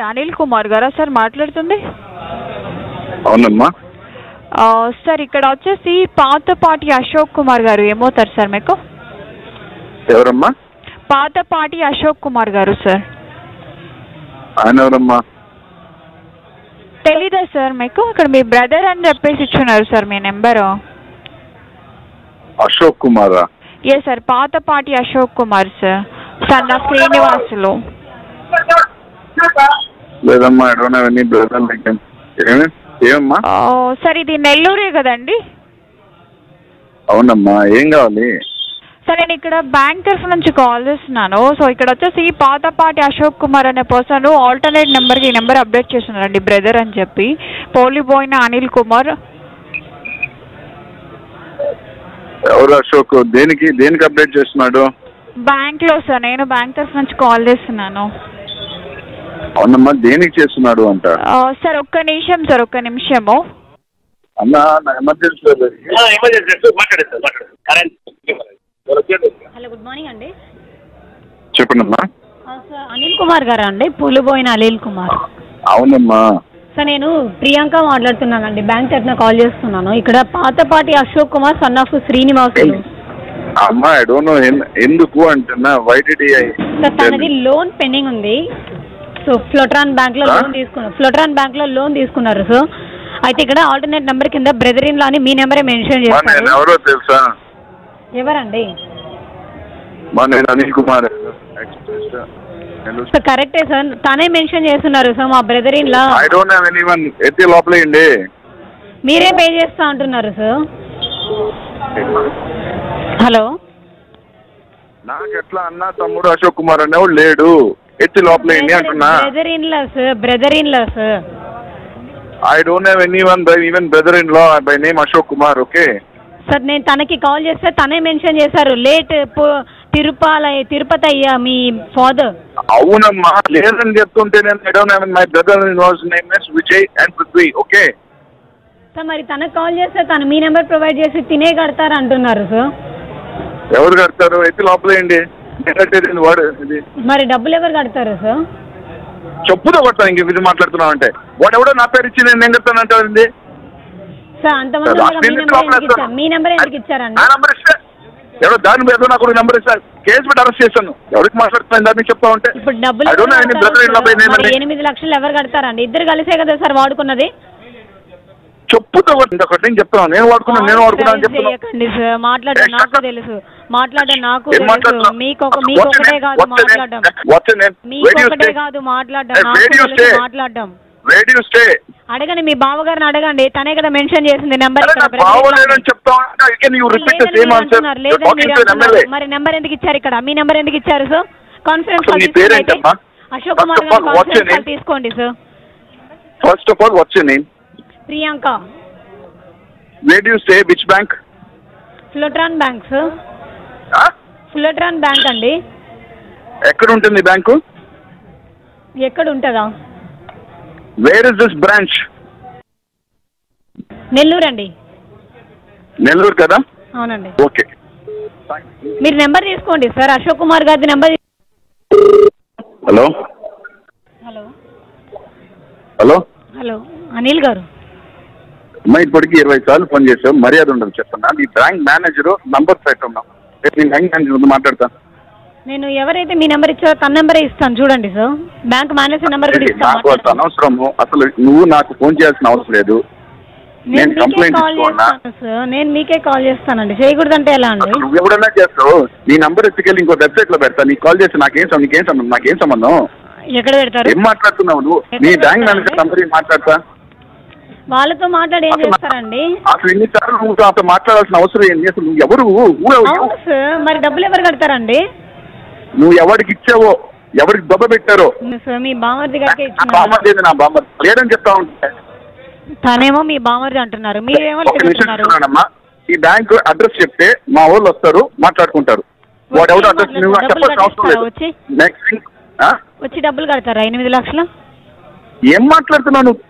అనిల్ కుమార్ గారా సార్ మాట్లాడుతుంది? అవునమ్మా. సార్ ఇక్కడ వచ్చేసి పాతపాటి అశోక్ కుమార్ గారు ఏమవుతారు సార్ మీకు? ఎవరమ్మా? పాతపాటి అశోక్ కుమార్ గారు సార్. ఆయన ఎవరమ్మా? తెలీదా సార్ మీకు? ఇక్కడ మీ బ్రదర్ అని చెప్పేసి ఇచ్చున్నారు సార్ మీ నెంబరు. అశోక్ కుమారా? ఏ సార్, పాతపాటి అశోక్ కుమార్ సార్, సన్న శ్రీనివాసులు. లేదమ్మా, I don't have any brother like him. ఏమమ్మా? సార్ ఇది నెల్లూరే కదండి? అవునమ్మా, ఏం కావాలి? సార్ నేను ఇక్కడ బ్యాంక్ తరఫు నుంచి కాల్ చేస్తున్నాను. సో ఇక్కడ వచ్చేసి పాతపాటి అశోక్ కుమార్ అనే పర్సన్ ఆల్టర్నేట్ నెంబర్కి ఈ నెంబర్ అప్డేట్ చేస్తున్నారండి, బ్రదర్ అని చెప్పి. పోలిపోయిన అనిల్ కుమార్. ఎవరు అశోక్? దేనికి అప్డేట్ చేస్తున్నాడు? బ్యాంక్లో సార్, నేను బ్యాంక్ తరఫు నుంచి కాల్ చేస్తున్నాను. అవునమ్మా, దేనికి చేస్తున్నాడు అంట? సార్ ఒక్క నిమిషం సార్, ఒక్క నిమిషము. అన్నా, నా ఎమర్జెన్సీ. హలో, గుడ్ మార్నింగ్ అండి. చెప్పండమ్మా. సార్ అనిల్ కుమార్ గారా అండి? పూలుబోయిన అనిల్ కుమార్. అవునమ్మా. సార్ నేను ప్రియాంక మాట్లాడుతున్నానండి, బ్యాంక్ తరఫున కాల్ చేస్తున్నాను. ఇక్కడ పాతపాటి అశోక్ కుమార్ సన్ ఆఫ్ శ్రీనివాసులు. అమ్మా, ఐ డోంట్ నో ఎందుకు అంటున్నా. Why did he? సార్ తనది లోన్ పెండింగ్ ఉంది. సో ఫ్లోట్రాన్ బ్యాంక్ లో లోన్ తీసుకున్నారు సార్. అయితే ఇక్కడ ఆల్టర్నేట్ నెంబర్ కింద బ్రదర్ ఇన్ లా అని మీ నెంబరే మెన్షన్ చేస్తారు. ఎవరో తెలుసా? ఎవరండి? నేను అనిల్ కుమార్. సార్ కరెక్టే సార్, తనే మెన్షన్ చేస్తున్నారు సార్ మా brother in law. I don't have anyone. ఎత్తి లోపలేయండి. మీరే పే చేస్తా అంటున్నారు సార్. హలో, నాకు ఎట్లా అన్నా తమ్ముడు అశోక్ కుమార్ అనేవాడు లేడు. ఎత్తి లోపలేయండి అంటున్నా. Brother in law sir. I don't have anyone even brother in law by name Ashok Kumar. Okay sir, నేను తనకి కాల్ చేస్తే తనే మెన్షన్ చేశారు లేట్ తిరుపతి అయ్యా మీ ఫాదర్. అవునమ్మా, లేదని చెప్తుంటే నేను I don't have my brother in law's name is Vijay and Prithvi. Okay sir, మరి తనకు కాల్ చేస్తే తను మీ నెంబర్ ప్రొవైడ్ చేసి తినే కడతారు అంటున్నారు సార్. ఎవరు కడతారు? ఎత్తి లోపలేయండి. మరి డబ్బులు ఎవరు కడతారు సార్? చెప్పుతో కొడతాను. ఇంక ఇది మాట్లాడుతున్నావు అంటే వాడు ఎవడో నా పేరు ఇచ్చి నేను కడతానంటే సార్ అంతమంది మీ నెంబర్ ఎందుకు ఇచ్చారండి? నా నెంబర్ ఇస్తే ఎవరో దాని మీద నాకు నెంబర్ ఇస్తారు. కేసు పెట్టి అరెస్ట్ చేస్తాను. ఎవరికి మాట్లాడుతున్నాను దాన్ని చెప్తా ఉంటే. ఇప్పుడు డబ్బులు 8 లక్షలు ఎవరు కడతారండి? ఇద్దరు కలిసే కదా సార్ వాడుకున్నది. చెప్పుతో ఒకటి నేను చెప్తాను. నేను వాడుకున్నాను చెప్తాను. మాట్లాడడం నాకు తెలుసు, మీకొకటే కాదు మాట్లాడడం. అడగండి, మీ బావగారిని అడగండి, తనే కదా మెన్షన్ చేసింది నెంబర్. మరి నెంబర్ ఎందుకు ఇచ్చారు ఇక్కడ? మీ నెంబర్ ఎందుకు ఇచ్చారు సార్? కాన్ఫరెన్స్ అశోక్ కుమార్ గారు కాన్ఫరెన్స్ తీసుకోండి sir. First of all what's your name? Priyanka. Where do you stay? Which bank? ఫ్లోట్రాన్ bank sir. ఫ్లోట్రాన్ bank అండి. ఎక్కడ ఉంటుంది బ్యాంకు? ఎక్కడ ఉంటుందా? Where is this branch? Nellore అండి. నెల్లూరు కదా? అవునండి. ఓకే, మీరు నెంబర్ తీసుకోండి సార్, అశోక్ కుమార్ గారి number. Hello hello hello hello Anil గారు. అమ్మా, ఇప్పటికి 20 సార్లు ఫోన్ చేసావు. మర్యాద ఉండదు చెప్తున్నా. నీ బ్యాంక్ మేనేజర్ నంబర్ పెట్టున్నావు. నేను బ్యాంక్ మేనేజర్ మాట్లాడతా. నేను ఎవరైతే మీ నెంబర్ ఇచ్చారో తన నెంబరే ఇస్తాను చూడండి సార్. బ్యాంక్ మేనేజర్ నెంబర్ కూడా ఇస్తాను. నాకు అంత అవసరము. అసలు నువ్వు నాకు ఫోన్ చేయాల్సిన అవసరం లేదు. నేను కంప్లైంట్ ఇస్తున్నా. నేను మీకే కాల్ చేస్తానండి. చేయకూడదంటే ఎలా అండి? నువ్వు ఎవడన్నా చేస్తావు. నీ నంబర్ ఎత్తుకెళ్ళి ఇంకో వెబ్సైట్ లో పెడతా. నీకు కాల్ చేస్తే నాకేం సంబంధం? ఎక్కడ పెడతారు? ఏం మాట్లాడుతున్నావు నువ్వు? నీ బ్యాంక్ మేనేజర్ నంబర్ మాట్లాడతా. వాళ్ళతో మాట్లాడి ఏం చేస్తారండి? అసలు ఎన్నిసార్లు నువ్వు అసలు మాట్లాడాల్సిన అవసరం ఏంటి? అసలు నువ్వు ఎవరు? మరి డబ్బులు ఎవరు కడతారండి? నువ్వు ఎవరికి ఇచ్చావో, ఎవరికి దెబ్బ పెట్టారో. మీ బామర్ది గారికి బామర్ది నా బామర్ది లేడని చెప్తా ఉంటే తనేమో మీ బామర్ది అంటున్నారు, మీరేమో లేదమ్మా. ఈ బ్యాంక్ అడ్రస్ చెప్తే మా వాళ్ళు వస్తారు, మాట్లాడుకుంటారు. వాట్ ఎవరు అడ్రస్ నువ్వు చెప్పాల్సిన అవసరం లేదు. నెక్స్ట్ వచ్చి డబ్బులు కడతారా 8 లక్షలు? ఏం మాట్లాడుతున్నావు నువ్వు?